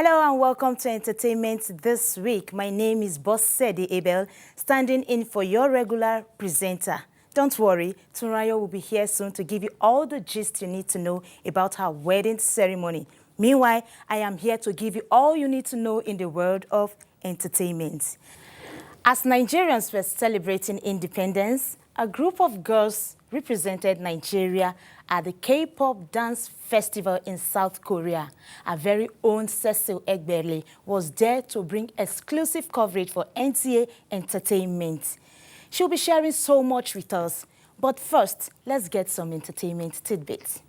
Hello and welcome to Entertainment This Week. My name is Cecil Egbele, standing in for your regular presenter. Don't worry, Tunrayo will be here soon to give you all the gist you need to know about her wedding ceremony. Meanwhile, I am here to give you all you need to know in the world of entertainment. As Nigerians were celebrating independence, a group of girls represented Nigeria at the K-pop dance festival in South Korea. Our very own Cecil Egbele was there to bring exclusive coverage for NTA Entertainment. She'll be sharing so much with us. But first, let's get some entertainment tidbits.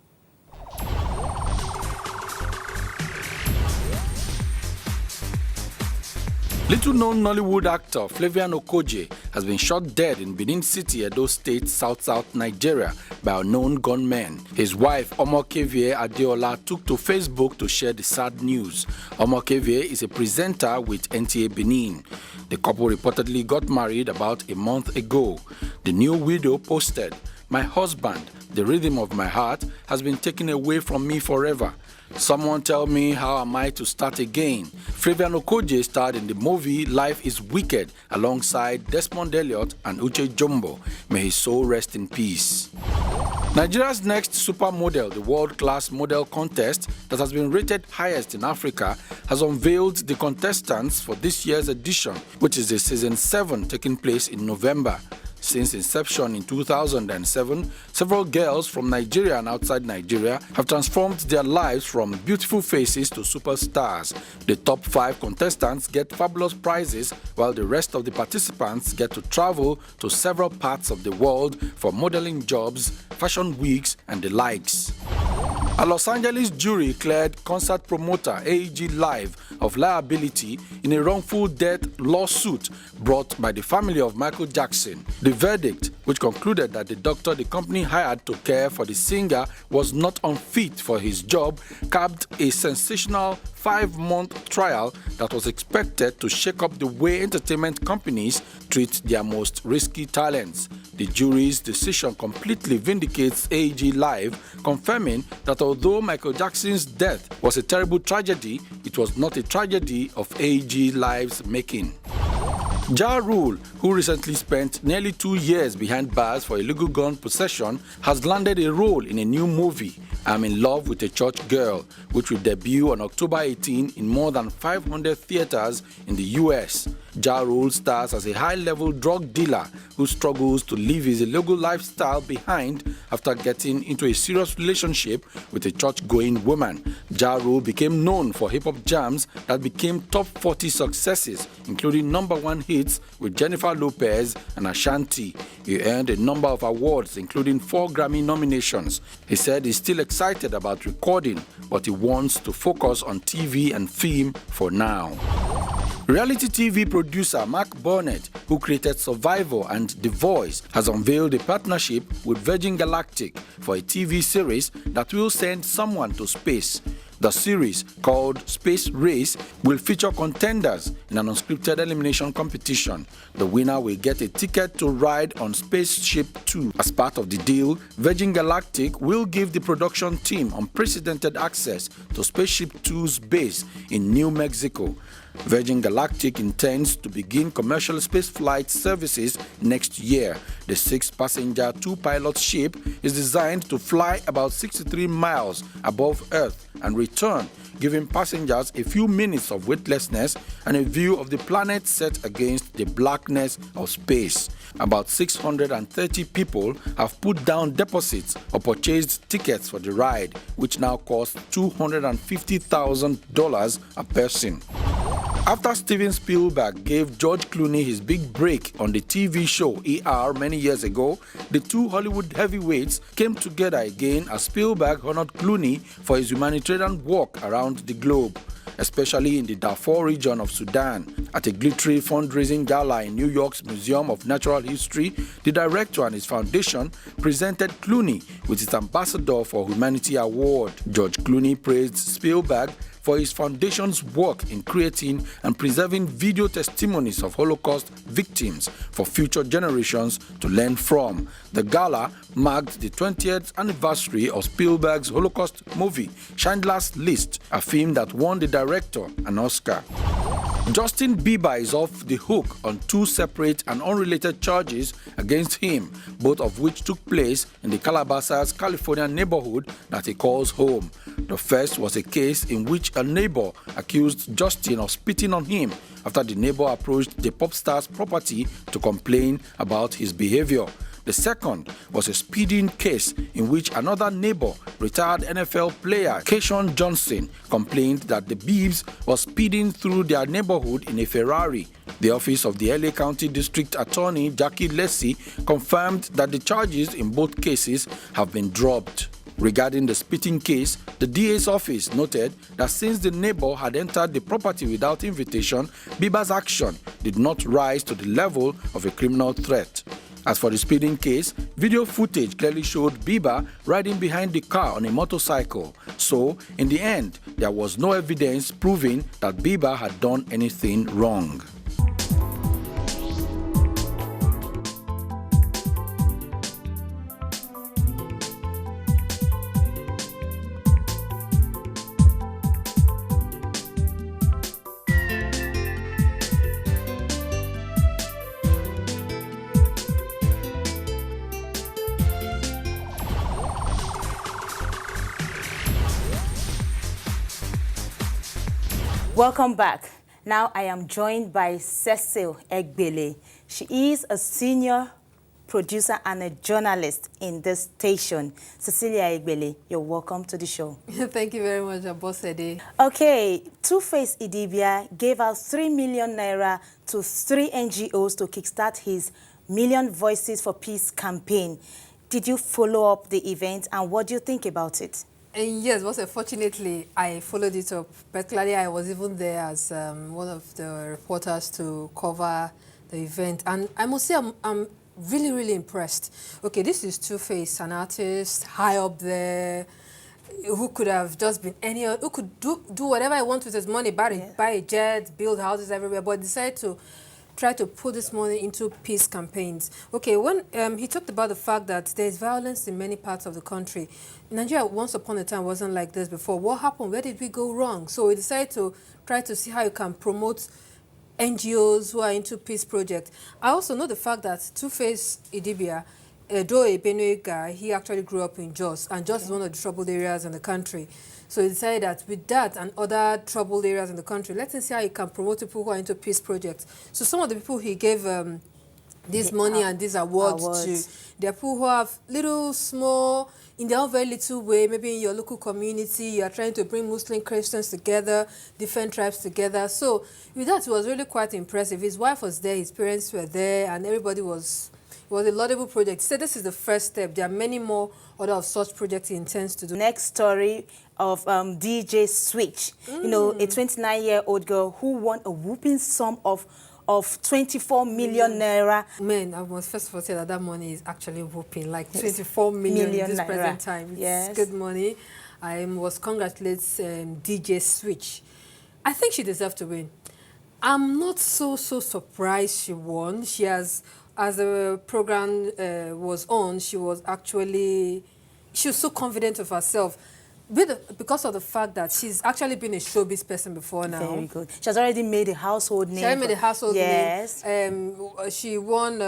Little-known Nollywood actor Flavian Okoje has been shot dead in Benin City, Edo State, South Nigeria by unknown gunmen. His wife, Omokevie Adeola, took to Facebook to share the sad news. Omokevie is a presenter with NTA Benin. The couple reportedly got married about a month ago. The new widow posted, "My husband, the rhythm of my heart, has been taken away from me forever. Someone tell me, how am I to start again?" Flavian Okoje starred in the movie Life is Wicked alongside Desmond Elliott and Uche Jumbo. May his soul rest in peace. Nigeria's next supermodel, the world-class model contest that has been rated highest in Africa, has unveiled the contestants for this year's edition, which is the season 7 taking place in November. Since inception in 2007, several girls from Nigeria and outside Nigeria have transformed their lives from beautiful faces to superstars. The top 5 contestants get fabulous prizes, while the rest of the participants get to travel to several parts of the world for modeling jobs, fashion weeks, and the likes. A Los Angeles jury cleared concert promoter AEG Live of liability in a wrongful death lawsuit brought by the family of Michael Jackson. The verdict, which concluded that the doctor the company hired to care for the singer was not unfit for his job, capped a sensational 5-month trial that was expected to shake up the way entertainment companies treat their most risky talents. The jury's decision completely vindicates AEG Live, confirming that although Michael Jackson's death was a terrible tragedy, it was not a tragedy of AEG Live's making. Ja Rule, who recently spent nearly 2 years behind bars for illegal gun possession, has landed a role in a new movie, I'm in Love with a Church Girl, which will debut on October 18 in more than 500 theaters in the US. Ja Rule stars as a high-level drug dealer who struggles to leave his illegal lifestyle behind after getting into a serious relationship with a church-going woman. Ja Rule became known for hip-hop jams that became top 40 successes, including #1 hits with Jennifer Lopez and Ashanti. He earned a number of awards, including 4 Grammy nominations. He said he's still excited about recording, but he wants to focus on TV and film for now. Reality TV producer Mark Burnett, who created Survivor and The Voice, has unveiled a partnership with Virgin Galactic for a TV series that will send someone to space. The series, called Space Race, will feature contenders in an unscripted elimination competition. The winner will get a ticket to ride on Spaceship 2. As part of the deal, Virgin Galactic will give the production team unprecedented access to Spaceship 2's base in New Mexico. Virgin Galactic intends to begin commercial spaceflight services next year. The 6-passenger, 2-pilot ship is designed to fly about 63 miles above Earth and return, giving passengers a few minutes of weightlessness and a view of the planet set against the blackness of space. About 630 people have put down deposits or purchased tickets for the ride, which now costs $250,000 a person. After Steven Spielberg gave George Clooney his big break on the TV show ER many years ago, the two Hollywood heavyweights came together again as Spielberg honored Clooney for his humanitarian work around the globe, especially in the Darfur region of Sudan. At a glittery fundraising gala in New York's Museum of Natural History, the director and his foundation presented Clooney with his Ambassador for Humanity award. George Clooney praised Spielberg, for his foundation's work in creating and preserving video testimonies of Holocaust victims for future generations to learn from. The gala marked the 20th anniversary of Spielberg's Holocaust movie, Schindler's List, a film that won the director an Oscar. Justin Bieber is off the hook on 2 separate and unrelated charges against him, both of which took place in the Calabasas, California neighborhood that he calls home. The first was a case in which a neighbor accused Justin of spitting on him after the neighbor approached the pop star's property to complain about his behavior. The second was a speeding case in which another neighbor, retired NFL player Keyshawn Johnson, complained that the Biebs was speeding through their neighborhood in a Ferrari. The office of the LA County District Attorney Jackie Lacey confirmed that the charges in both cases have been dropped. Regarding the spitting case, the DA's office noted that since the neighbor had entered the property without invitation, Bieber's action did not rise to the level of a criminal threat. As for the speeding case, video footage clearly showed Bieber riding behind the car on a motorcycle. So, in the end, there was no evidence proving that Bieber had done anything wrong. Welcome back. Now I am joined by Cecil Egbele. She is a senior producer and a journalist in this station. Cecilia Egbele, you're welcome to the show. Thank you very much, Abosede. Okay, Two-Face Idibia gave out 3 million naira to 3 NGOs to kickstart his Million Voices for Peace campaign. Did you follow up the event, and what do you think about it? Yes, fortunately, I followed it up. Particularly, I was even there as one of the reporters to cover the event. And I must say, I'm really, really impressed. Okay, this is Two-Face, an artist, high up there, who could have just been who could do whatever I want with his money, buy a jet, build houses everywhere, but decided to try to put this money into peace campaigns. Okay, when he talked about the fact that there's violence in many parts of the country. Nigeria, once upon a time, wasn't like this before. What happened? Where did we go wrong? So we decided to try to see how you can promote NGOs who are into peace projects. I also know the fact that Two-Face Idibia, though a Benue guy, he actually grew up in Jos, and Jos is one of the troubled areas in the country. So he decided that with that and other troubled areas in the country, let's see how he can promote people who are into peace projects. So some of the people he gave this money and these awards to, there are people who have little, small, in their own very little way, maybe in your local community, you are trying to bring Muslim Christians together, different tribes together. So with that, it was really quite impressive. His wife was there, his parents were there, and everybody was... It was a laudable project. He said this is the first step. There are many more other of such projects he intends to do. Next story of DJ Switch, you know, a 29-year-old girl who won a whooping sum of 24 million naira. Man, I must first of all say that money is actually whooping, like 24 million in this present time. It's good money. I must congratulate DJ Switch. I think she deserved to win. I'm not so surprised she won. She has... As the program was on, she was so confident of herself because of the fact that she's actually been a showbiz person before now. Very good. She has already made a household name. She already made a household yes. name. She won,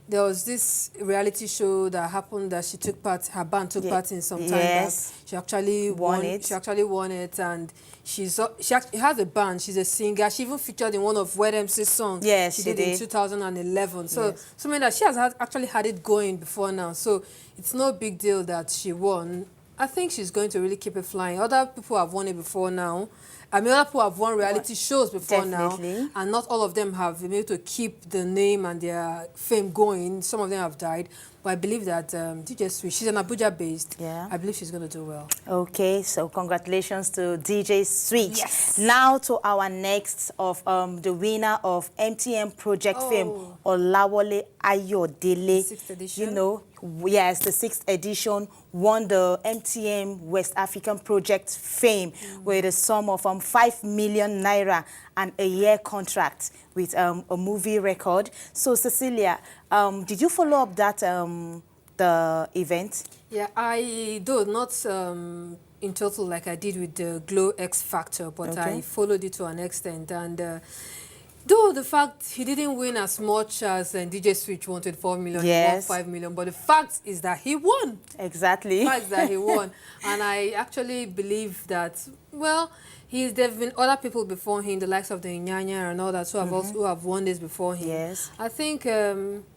there was this reality show that happened that she took part, her band took part in some time back. She actually won it. She actually won it, and she has a band. She's a singer. She even featured in one of Wed MC's songs. Yes, she did in 2011. So, something that she has actually had it going before now. So it's no big deal that she won. I think she's going to really keep it flying. Other people have won it before now. I mean, other people have won reality shows before Definitely. now, and not all of them have been able to keep the name and their fame going. Some of them have died. But I believe that DJ Sweet, she's an Abuja-based. Yeah. I believe she's going to do well. Okay, so congratulations to DJ Sweet. Yes. Now to our next of the winner of MTN Project Fame, Olawole Ayodele. 6th edition. You know, yes, the 6th edition won the MTN West African Project Fame with a sum of 5 million naira and a year contract with a movie record. So Cecilia, did you follow up that the event? Yeah, I do not in total like I did with the Glow X Factor, but I followed it to an extent. And though the fact he didn't win as much as DJ Switch wanted 4 million, he won 5 million, but the fact is that he won. Exactly. The fact that he won. And I actually believe that, well, there have been other people before him, the likes of the Inyanya and all that, who have won this before him. Yes. I think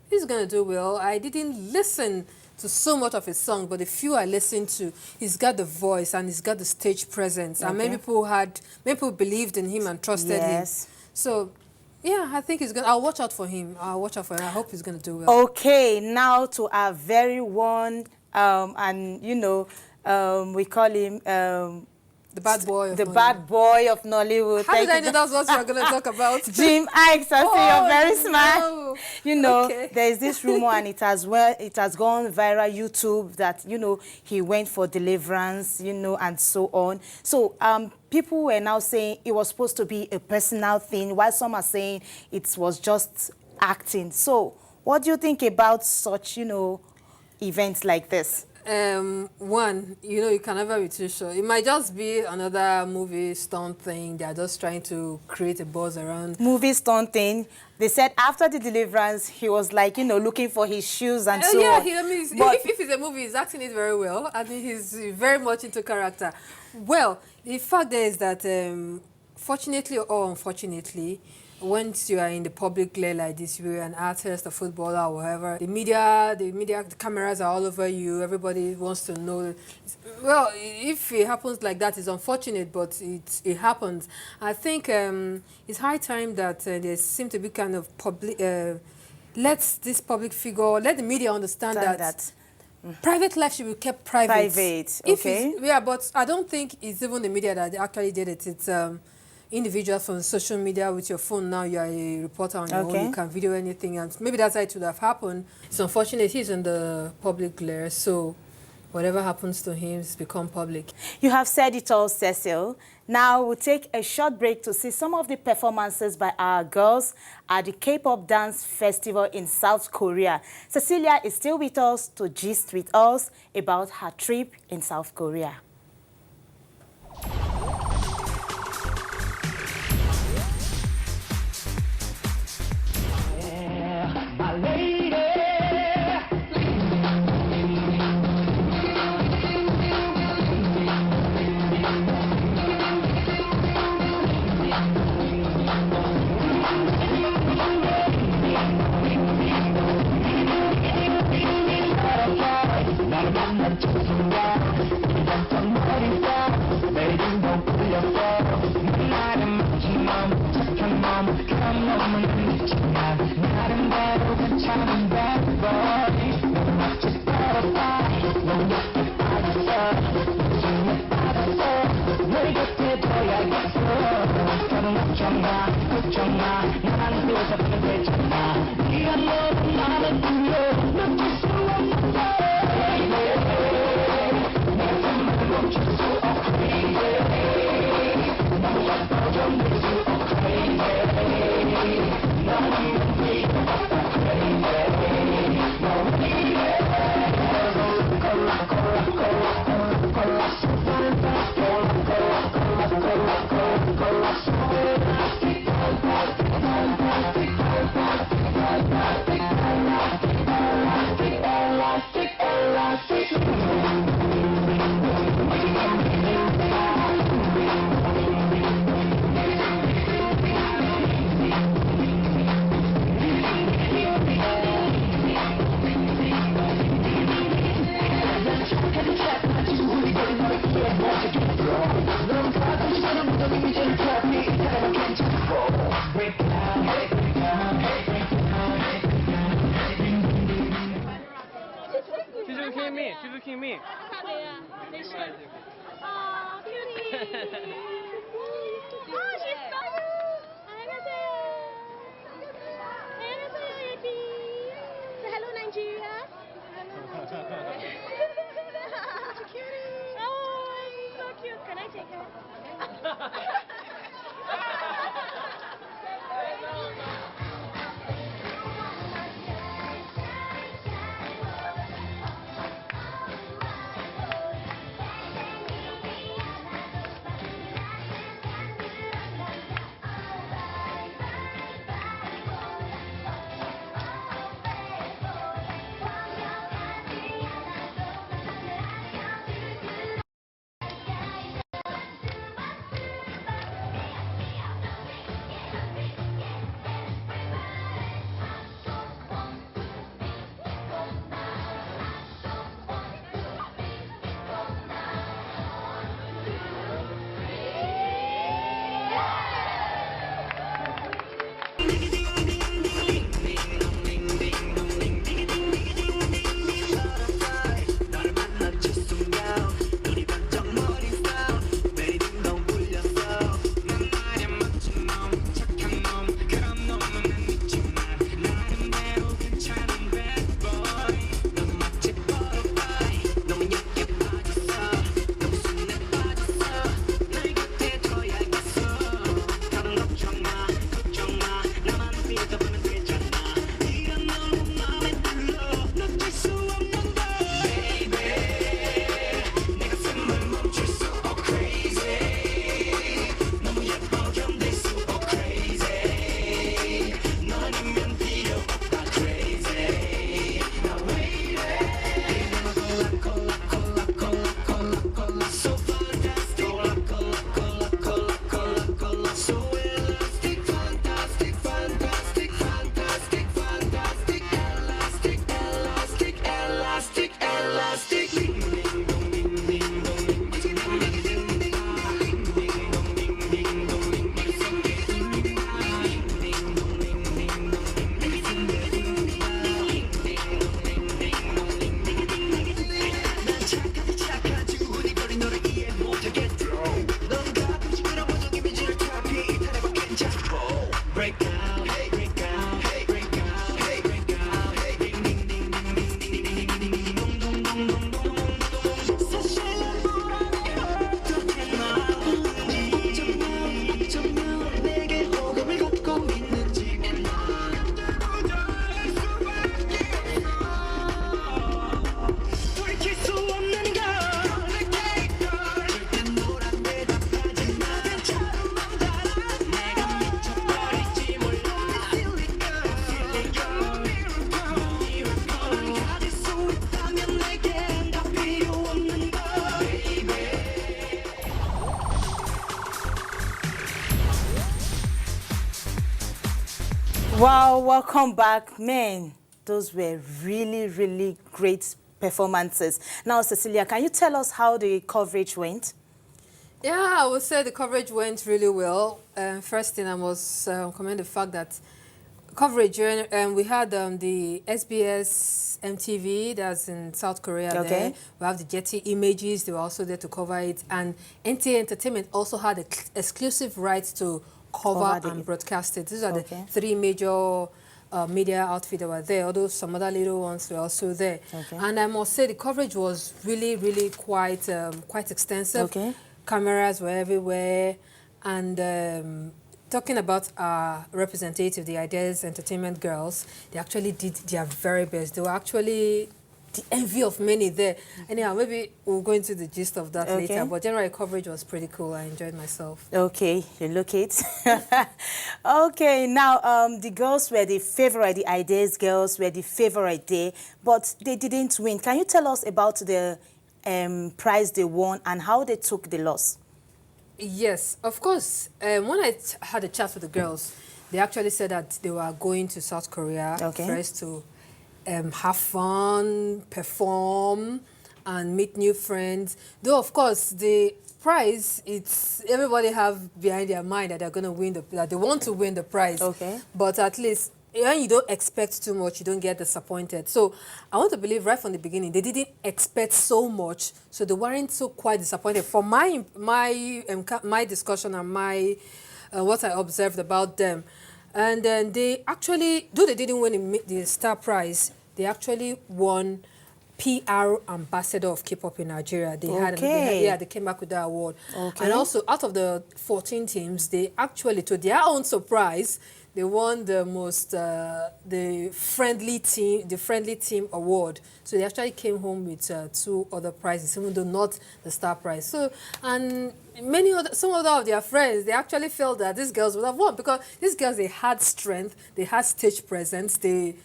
he's going to do well. I didn't listen to so much of his song, but the few I listened to, he's got the voice and he's got the stage presence. And many people believed in him and trusted him. So, yeah, I think he's going to, I'll watch out for him. I'll watch out for him. I hope he's going to do well. Okay, now to our very one, and you know, we call him the bad boy of the bad boy of Nollywood. How did I know that's what you were going to talk about? Jim Ix, I see you're very smart. No. You know, there is this rumor, and it has gone viral YouTube that, you know, he went for deliverance, you know, and so on. So people were now saying it was supposed to be a personal thing, while some are saying it was just acting. So what do you think about such, you know, events like this? One, you know, you can never be too sure. It might just be another movie stunt thing. They're just trying to create a buzz around. Movie stunt thing. They said after the deliverance, he was like, you know, looking for his shoes and so on. Yeah, I mean, if it's a movie, he's acting it very well. I think he's very much into character. Well, the fact is that, fortunately or unfortunately, once you are in the public glare like this, you're an artist, a footballer, or whatever, the cameras are all over you. Everybody wants to know. Well, if it happens like that, it's unfortunate, but it happens. I think it's high time that there seems to be kind of public. Let this public figure, let the media understand that. Private life should be kept private. Private, okay. Yeah, but I don't think it's even the media that actually did it. It's individuals from social media with your phone. Now you are a reporter on your own. You can video anything, and maybe that's how it would have happened. It's unfortunate he's in the public glare, so whatever happens to him has become public. You have said it all, Cecil. Now we'll take a short break to see some of the performances by our girls at the K-pop Dance Festival in South Korea. Cecilia is still with us to gist with us about her trip in South Korea. looking at me. She's looking at me. Oh, cutie. Oh, she's cute. 안녕하세요. 안녕하세요, 여기. Say hello, Nigeria. Hello, Nigeria. Cutie. Oh, she's so cute. Can I take her? Wow, welcome back. Man, those were really, really great performances. Now, Cecilia, can you tell us how the coverage went? Yeah, I would say the coverage went really well. First thing, I must commend the fact that coverage, we had the SBS MTV, that's in South Korea. Okay. There. We have the Jetty Images, they were also there to cover it. And NTA Entertainment also had exclusive rights to cover and broadcast it. These are the three major media outfits that were there, although some other little ones were also there. Okay. And I must say the coverage was really, really quite extensive. Okay. Cameras were everywhere. And talking about our representative, the Ideas Entertainment girls, they actually did their very best. They were actually the envy of many there. Anyhow, maybe we'll go into the gist of that later. But general coverage was pretty cool. I enjoyed myself. Okay, you look it. Okay, now the girls were the favorite, the Ideas girls were the favorite there, but they didn't win. Can you tell us about the prize they won and how they took the loss? Yes, of course. When I had a chat with the girls, they actually said that they were going to South Korea first to have fun, perform, and meet new friends. Though, of course, the prize, it's everybody have behind their mind that they're going to win that they want to win the prize. Okay. But at least when you don't expect too much, you don't get disappointed. So I want to believe right from the beginning, they didn't expect so much, so they weren't so quite disappointed. For my discussion and my what I observed about them, and then they actually, though they didn't win the Star Prize, they actually won PR ambassador of K-pop in Nigeria. They came back with that award. And also, out of the 14 teams, they actually, to their own surprise, they won the most the friendly team award. So they actually came home with 2 other prizes, even though not the Star Prize. So, and some of their friends, they actually felt that these girls would have won, because these girls, they had strength, they had stage presence, they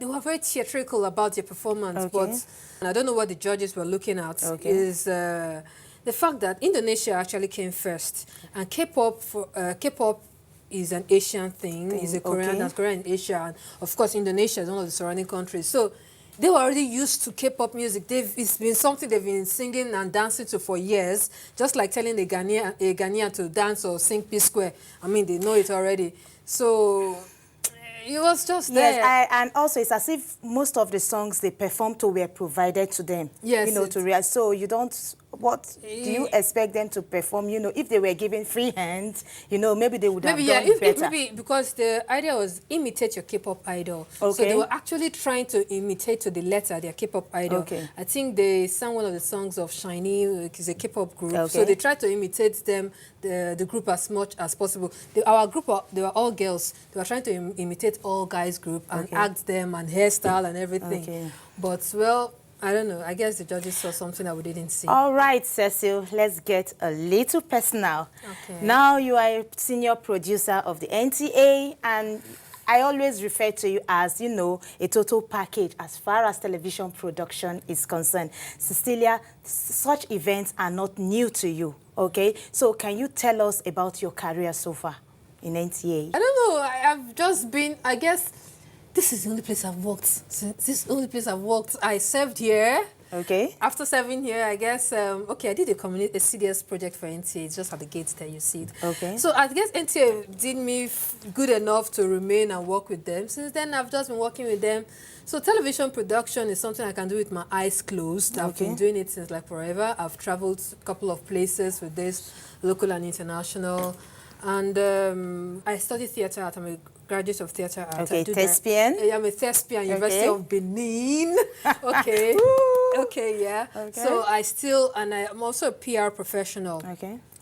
were very theatrical about their performance. But I don't know what the judges were looking at is the fact that Indonesia actually came first, and K-pop is an Asian thing. It's a Korean, that's Korean in Asia, and of course Indonesia is one of the surrounding countries. So they were already used to K-pop music. It's been something they've been singing and dancing to for years, just like telling a Ghanaian to dance or sing P-Square. I mean, they know it already. So it was just there. Yes, and also it's as if most of the songs they performed to were provided to them. Yes. You know, to realize. So you don't, what do you expect them to perform? You know, if they were given free hands, you know, maybe they would have done better. Maybe because the idea was imitate your K-pop idol. So they were actually trying to imitate to the letter their K-pop idol. I think they sang one of the songs of Shiny, which is a K-pop group. So they tried to imitate them, the group, as much as possible. Our group, they were all girls. They were trying to imitate all guys group and act them and hairstyle and everything. But, well, I don't know. I guess the judges saw something that we didn't see. All right, Cecil, let's get a little personal. Now you are a senior producer of the NTA, and I always refer to you as, you know, a total package as far as television production is concerned. Cecilia, such events are not new to you, okay? So can you tell us about your career so far in NTA? I don't know. I've just been, I guess, this is the only place I've worked. This is the only place I've worked. I served here. After serving here, I guess, I did a CDS project for NTA. It's just at the gates there, you see it. So I guess NTA did me good enough to remain and work with them. Since then, I've just been working with them. So television production is something I can do with my eyes closed. I've been doing it since like forever. I've traveled a couple of places with this, local and international. And I studied theatre art. I'm a graduate of theatre art. Thespian? I'm a thespian, University of Benin. So I'm also a PR professional.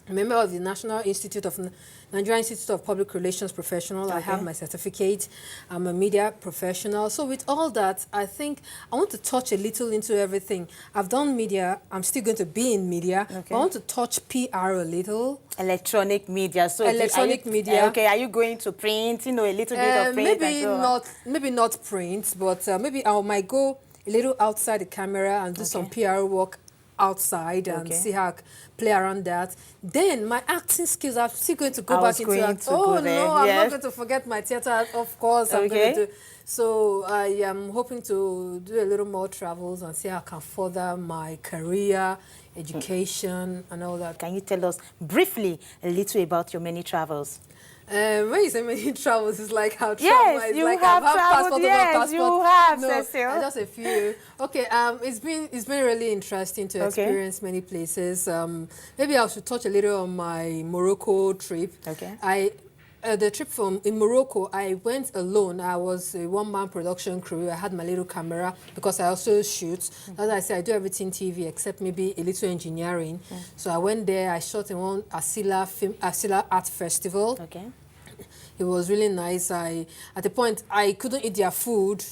A member of the Nigerian Institute of Public Relations professional. I have my certificate. I'm a media professional. So with all that, I think I want to touch a little into everything. I've done media. I'm still going to be in media. I want to touch PR a little. Electronic media. So electronic media. Are you going to print? You know, a little bit of print. Maybe not print, but maybe I might go a little outside the camera and do some PR work outside and see how I play around that. Then my acting skills, I'm still going to go back into acting. I'm not going to forget my theatre, of course. I'm going to. So I am hoping to do a little more travels and see how I can further my career, education, and all that. Can you tell us briefly a little about your many travels? When you say many travels, it's like how travel yes, is you like have I've traveled. Yes, you have, Cecil. Just a few. It's been really interesting to experience many places. Maybe I should touch a little on my Morocco trip. The trip in Morocco, I went alone. I was a one-man production crew. I had my little camera because I also shoot. As I said, I do everything TV except maybe a little engineering. So I went there. I shot in one Asila Art Festival. It was really nice. At the point, I couldn't eat their food,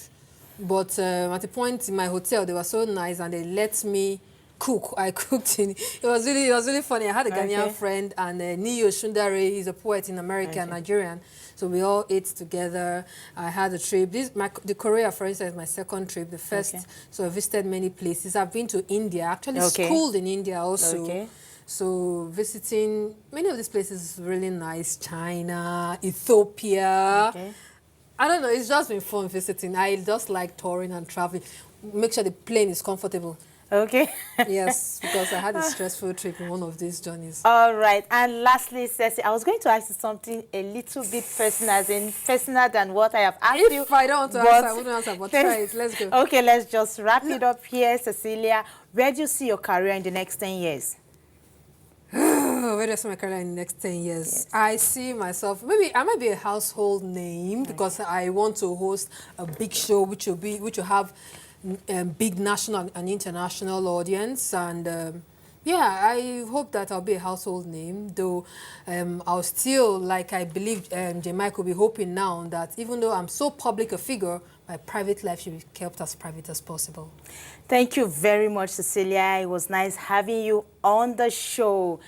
but at the point in my hotel, they were so nice and they let me cook. I cooked in. It was really funny. I had a Ghanaian friend and Niyo Shundare. He's a poet in America, Nigerian. So we all ate together. I had a trip. The Korea, for instance, is my second trip. The first, so I visited many places. I've been to India. Actually, schooled in India also. So visiting many of these places is really nice. China, Ethiopia. I don't know. It's just been fun visiting. I just like touring and traveling. Make sure the plane is comfortable. Okay. Yes, because I had a stressful trip in one of these journeys. All right. And lastly, Cecil, I was going to ask you something a little bit personal, as in personal than what I have asked you. If I don't want to answer, I wouldn't answer, but try it. Let's go. Okay, let's just wrap it up here, Cecilia. Where do you see your career in the next 10 years? Where do I see my career in the next 10 years? Yes. I see myself, maybe I might be a household name because I want to host a big show which will have big national and international audience, and yeah, I hope that I'll be a household name, though I'll still, like I believe J. Mike will be hoping now, that even though I'm so public a figure, my private life should be kept as private as possible. Thank you very much, Cecilia. It was nice having you on the show.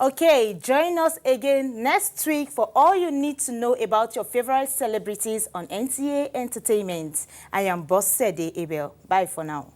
Okay, join us again next week for all you need to know about your favorite celebrities on NTA Entertainment. I am Boss Sede Egbele. Bye for now.